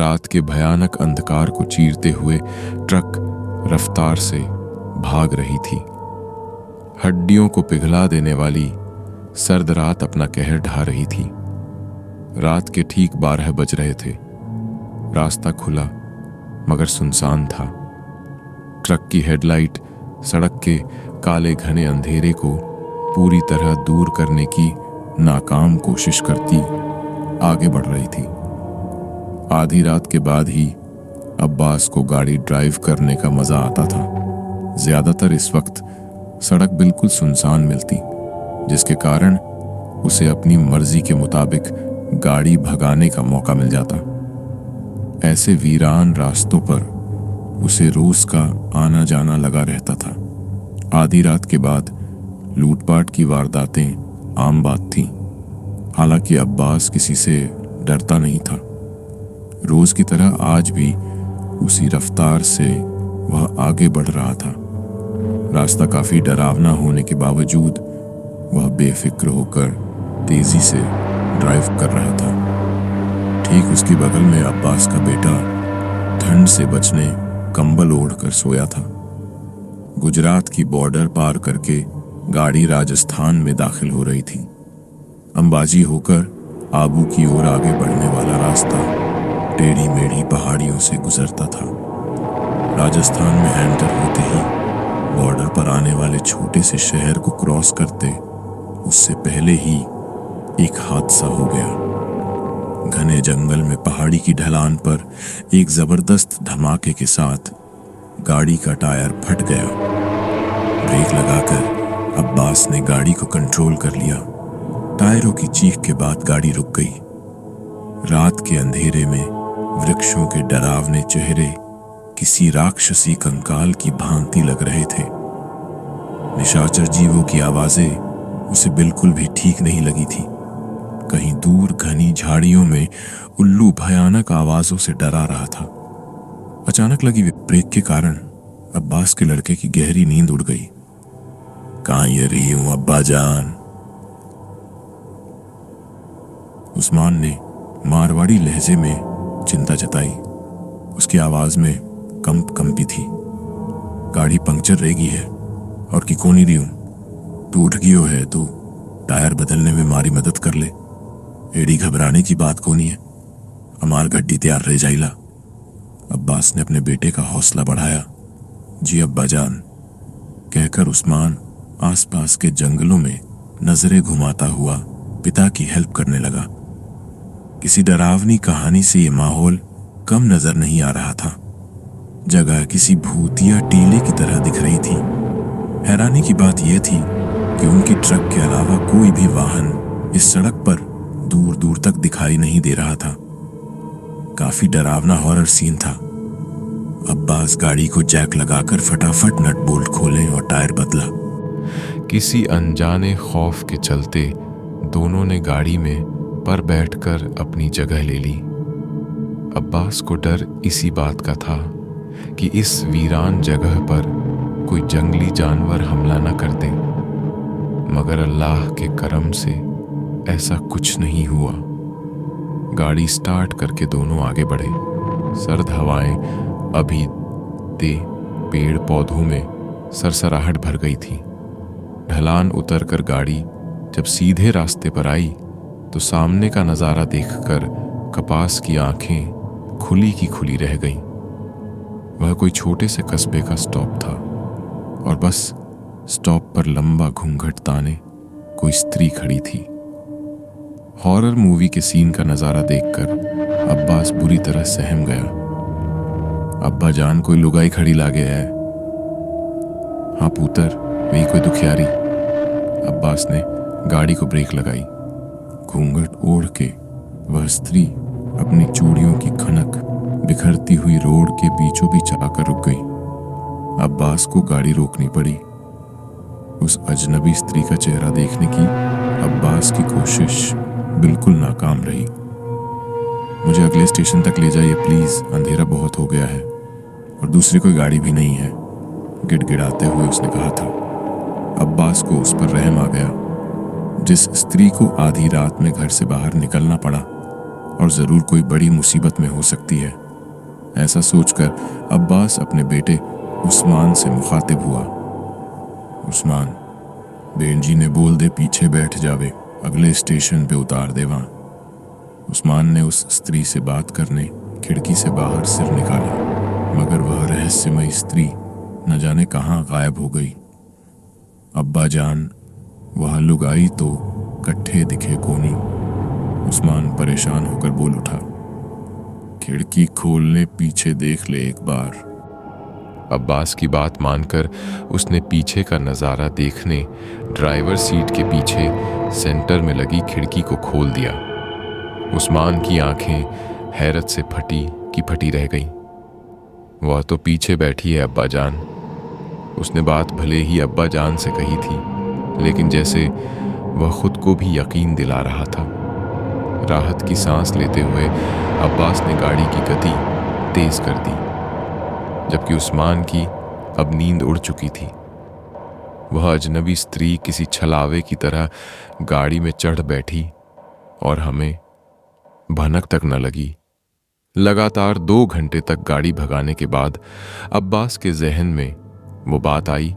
रात के भयानक अंधकार को चीरते हुए ट्रक रफ्तार से भाग रही थी। हड्डियों को पिघला देने वाली सर्द रात अपना कहर ढा रही थी। रात के ठीक 12 बज रहे थे। रास्ता खुला मगर सुनसान था। ट्रक की हेडलाइट सड़क के काले घने अंधेरे को पूरी तरह दूर करने की नाकाम कोशिश करती आगे बढ़ रही थी। आधी रात के बाद ही अब्बास को गाड़ी ड्राइव करने का मजा आता था। ज्यादातर इस वक्त सड़क बिल्कुल सुनसान मिलती, जिसके कारण उसे अपनी मर्जी के मुताबिक गाड़ी भगाने का मौका मिल जाता। ऐसे वीरान रास्तों पर उसे रोज का आना जाना लगा रहता था। आधी रात के बाद लूटपाट की वारदातें आम बात थीं। हालांकि अब्बास किसी से डरता नहीं था। रोज की तरह आज भी उसी रफ्तार से वह आगे बढ़ रहा था। रास्ता काफी डरावना होने के बावजूद वह बेफिक्र होकर तेजी से ड्राइव कर रहा था। ठीक उसके बगल में अब्बास का बेटा ठंड से बचने कंबल ओढ़कर सोया था। गुजरात की बॉर्डर पार करके गाड़ी राजस्थान में दाखिल हो रही थी। अंबाजी होकर आबू की ओर आगे बढ़ने वाला रास्ता टेढ़ी मेढ़ी पहाड़ियों से गुजरता था। राजस्थान में एंटर होते ही बॉर्डर पर आने वाले छोटे से शहर को क्रॉस करते उससे पहले ही एक हादसा हो गया। घने जंगल में पहाड़ी की ढलान पर एक जबरदस्त धमाके के साथ गाड़ी का टायर फट गया। ब्रेक लगाकर अब्बास ने गाड़ी को कंट्रोल कर लिया। टायरों की चीख के बाद गाड़ी रुक गई। रात के अंधेरे में वृक्षों के डरावने चेहरे किसी राक्षसी कंकाल की भांति लग रहे थे। निशाचर जीवों की आवाजें उसे बिल्कुल भी ठीक नहीं लगी थी। कहीं दूर घनी झाड़ियों में उल्लू भयानक आवाजों से डरा रहा था। अचानक लगी ब्रेक के कारण अब्बास के लड़के की गहरी नींद उड़ गई। कहां ये रही हूं अब्बा जान? उस्मान ने मारवाड़ी लहजे में चिंता जताई। उसकी आवाज में कंपी थी। गाड़ी पंक्चर रहेगी है और की कोनी रही हूं। टूट गियो है तो टायर बदलने में मारी मदद कर ले। एड़ी घबराने की बात कोनी है। हमार गड्डी तैयार रह जाइला। अब्बास ने अपने बेटे का हौसला बढ़ाया। जी अब्बा जान, कहकर उस्मान आसपास के जंगलों में नजरें घुमाता हुआ पिता की हेल्प करने लगा। किसी डरावनी कहानी से यह माहौल कम नजर नहीं आ रहा था। जगह किसी भूतिया टीले की तरह दिख रही थी। हैरानी की बात यह थी कि उनकी ट्रक के अलावा कोई भी वाहन इस सड़क पर दूर दूर तक दिखाई नहीं दे रहा था। काफी डरावना हॉरर सीन था। अब्बास गाड़ी को जैक लगाकर फटाफट नट बोल्ट खोले और टायर बदला। किसी अनजाने खौफ के चलते दोनों ने गाड़ी में पर बैठकर अपनी जगह ले ली। अब्बास को डर इसी बात का था कि इस वीरान जगह पर कोई जंगली जानवर हमला न कर दे, मगर अल्लाह के करम से ऐसा कुछ नहीं हुआ। गाड़ी स्टार्ट करके दोनों आगे बढ़े। सर्द हवाएं अभी ते पेड़ पौधों में सरसराहट भर गई थी। ढलान उतरकर गाड़ी जब सीधे रास्ते पर आई तो सामने का नजारा देखकर कपास की आंखें खुली की खुली रह गईं। वह कोई छोटे से कस्बे का स्टॉप था और बस स्टॉप पर लंबा घूंघट ताने कोई स्त्री खड़ी थी। हॉरर मूवी के सीन का नजारा देखकर अब्बास बुरी तरह सहम गया। अब्बा जान, कोई लुगाई खड़ी लागे है? हाँ पुत्र, वही कोई दुखियारी। अब्बास ने गाड़ी को ब्रेक लगाई। घूंघट ओढ़ के वह स्त्री अपनी चूड़ियों की खनक बिखरती हुई रोड के बीचों बीच आकर रुक गई। अब्बास को गाड़ी रोकनी पड़ी। उस अजनबी स्त्री का चेहरा देखने की अब्बास की कोशिश बिल्कुल नाकाम रही। मुझे अगले स्टेशन तक ले जाइए प्लीज, अंधेरा बहुत हो गया है और दूसरी कोई गाड़ी भी नहीं है, गिड़गिड़ाते हुए उसने कहा था। अब्बास को उस पर रहम आ गया। जिस स्त्री को आधी रात में घर से बाहर निकलना पड़ा, और ज़रूर कोई बड़ी मुसीबत में हो सकती है। ऐसा सोचकर अब्बास अपने बेटे उस्मान से मुखातिब हुआ। उस्मान, बेन जी ने बोल दे पीछे बैठ जावे, अगले स्टेशन पे उतार दे वहाँ। उस्मान ने उस स्त्री से बात करने खिड़की से बाहर सिर निकाला, मगर वह रहस्यमयी स्त्री न जाने कहाँ गायब हो गई। अब्बा जान, वह लुगाई तो कट्ठे दिखे कोनी। उस्मान परेशान होकर बोल उठा, खिड़की खोलने पीछे देख ले एक बार। अब्बास की बात मानकर उसने पीछे का नज़ारा देखने ड्राइवर सीट के पीछे सेंटर में लगी खिड़की को खोल दिया। उस्मान की आंखें हैरत से फटी की फटी रह गईं। वह तो पीछे बैठी है अब्बा जान। उसने बात भले ही अब्बा जान से कही थी, लेकिन जैसे वह खुद को भी यकीन दिला रहा था। राहत की सांस लेते हुए अब्बास ने गाड़ी की गति तेज कर दी, जबकि उस्मान की अब नींद उड़ चुकी थी। वह अजनबी स्त्री किसी छलावे की तरह गाड़ी में चढ़ बैठी और हमें भनक तक न लगी। लगातार 2 घंटे तक गाड़ी भगाने के बाद अब्बास के जहन में वो बात आई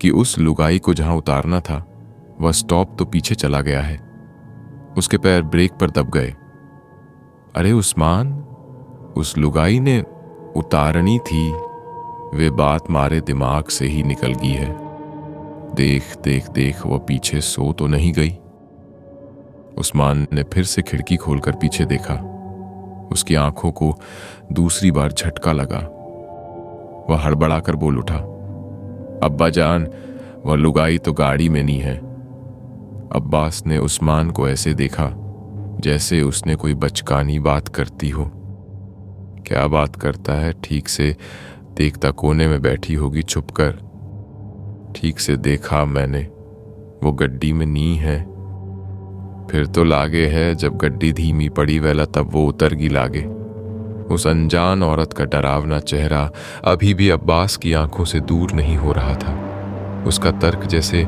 कि उस लुगाई को जहां उतारना था वह स्टॉप तो पीछे चला गया है। उसके पैर ब्रेक पर दब गए। अरे उस्मान, उस लुगाई ने उतारनी थी, वे बात मारे दिमाग से ही निकल गई है। देख देख देख, वह पीछे सो तो नहीं गई। उस्मान ने फिर से खिड़की खोलकर पीछे देखा। उसकी आंखों को दूसरी बार झटका लगा। वह हड़बड़ाकर बोल उठा, अब्बा जान, वह लुगाई तो गाड़ी में नहीं है। अब्बास ने उस्मान को ऐसे देखा जैसे उसने कोई बचकानी बात करती हो। क्या बात करता है, ठीक से देखता कोने में बैठी होगी छुपकर। ठीक से देखा मैंने, वो गड्डी में नी है। फिर तो लागे है जब गड्डी धीमी पड़ी वेला तब वो उतर गी लागे। उस अनजान औरत का डरावना चेहरा अभी भी अब्बास की आंखों से दूर नहीं हो रहा था। उसका तर्क जैसे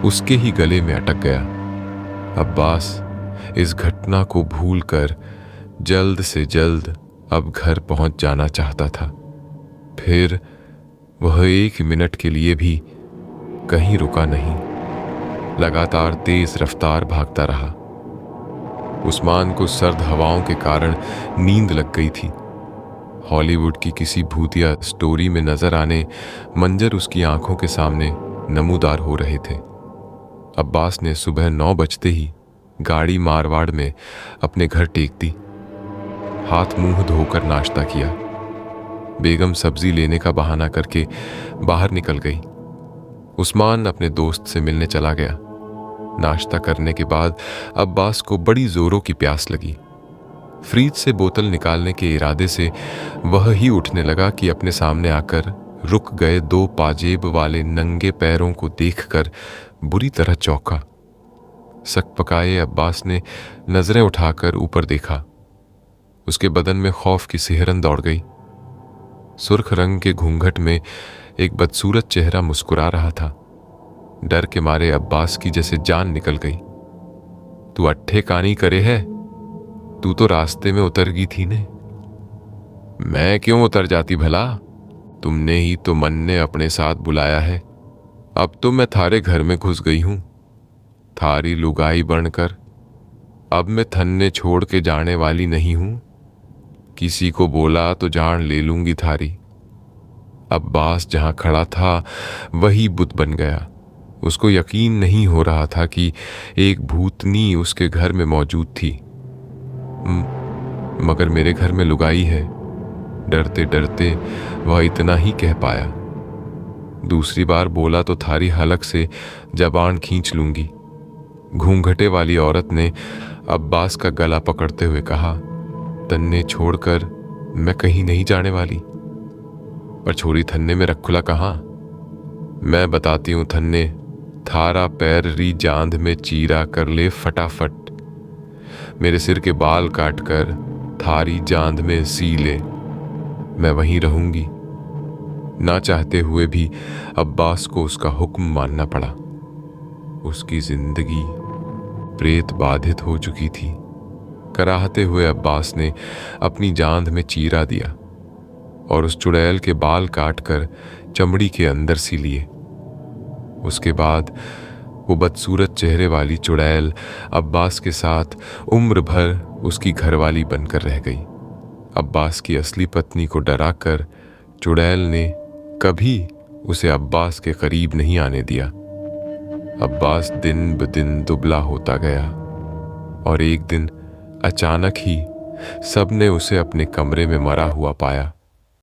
उसके ही गले में अटक गया। अब्बास इस घटना को भूलकर जल्द से जल्द अब घर पहुंच जाना चाहता था। फिर वह 1 मिनट के लिए भी कहीं रुका नहीं, लगातार तेज रफ्तार भागता रहा। उस्मान को सर्द हवाओं के कारण नींद लग गई थी। हॉलीवुड की किसी भूतिया स्टोरी में नजर आने मंजर उसकी आंखों के सामने नमूदार हो रहे थे। अब्बास ने सुबह 9 बजते ही गाड़ी मारवाड़ में अपने घर टेक दी। हाथ मुंह धोकर नाश्ता किया। बेगम सब्जी लेने का बहाना करके बाहर निकल गई। उस्मान अपने दोस्त से मिलने चला गया। नाश्ता करने के बाद अब्बास को बड़ी जोरों की प्यास लगी। फ्रिज से बोतल निकालने के इरादे से वह ही उठने लगा कि अपने सामने आकर रुक गए 2 पाजेब वाले नंगे पैरों को देखकर बुरी तरह चौंका। सकपकाए अब्बास ने नजरें उठाकर ऊपर देखा। उसके बदन में खौफ की सिहरन दौड़ गई। सुर्ख रंग के घूंघट में एक बदसूरत चेहरा मुस्कुरा रहा था। डर के मारे अब्बास की जैसे जान निकल गई। तू अट्ठे कानी करे है? तू तो रास्ते में उतर गई थी ने। मैं क्यों उतर जाती भला? तुमने ही तो मन ने अपने साथ बुलाया है। अब तो मैं थारे घर में घुस गई हूं, थारी लुगाई बनकर। अब मैं थन्ने छोड़ के जाने वाली नहीं हूं। किसी को बोला तो जान ले लूंगी थारी। अब्बास जहां खड़ा था वही बुत बन गया। उसको यकीन नहीं हो रहा था कि एक भूतनी उसके घर में मौजूद थी। मगर मेरे घर में लुगाई है। डरते डरते वह इतना ही कह पाया। दूसरी बार बोला तो थारी हलक से जबान खींच लूंगी। घूंघटे वाली औरत ने अब्बास का गला पकड़ते हुए कहा, तन्ने छोड़कर मैं कहीं नहीं जाने वाली। पर छोरी थन्ने में रखुला कहाँ? मैं बताती हूं थन्ने, थारा पैर री जांध में चीरा कर ले फटाफट। मेरे सिर के बाल काटकर थारी जांध में सी ले। मैं वहीं रहूंगी। ना चाहते हुए भी अब्बास को उसका हुक्म मानना पड़ा। उसकी जिंदगी प्रेत बाधित हो चुकी थी। कराहते हुए अब्बास ने अपनी जांघ में चीरा दिया और उस चुड़ैल के बाल काटकर चमड़ी के अंदर सी लिए। उसके बाद वो बदसूरत चेहरे वाली चुड़ैल अब्बास के साथ उम्र भर उसकी घरवाली बनकर रह गई। अब्बास की असली पत्नी को डराकर चुड़ैल ने कभी उसे अब्बास के करीब नहीं आने दिया। अब्बास दिन ब दिन दुबला होता गया और एक दिन अचानक ही सबने उसे अपने कमरे में मरा हुआ पाया।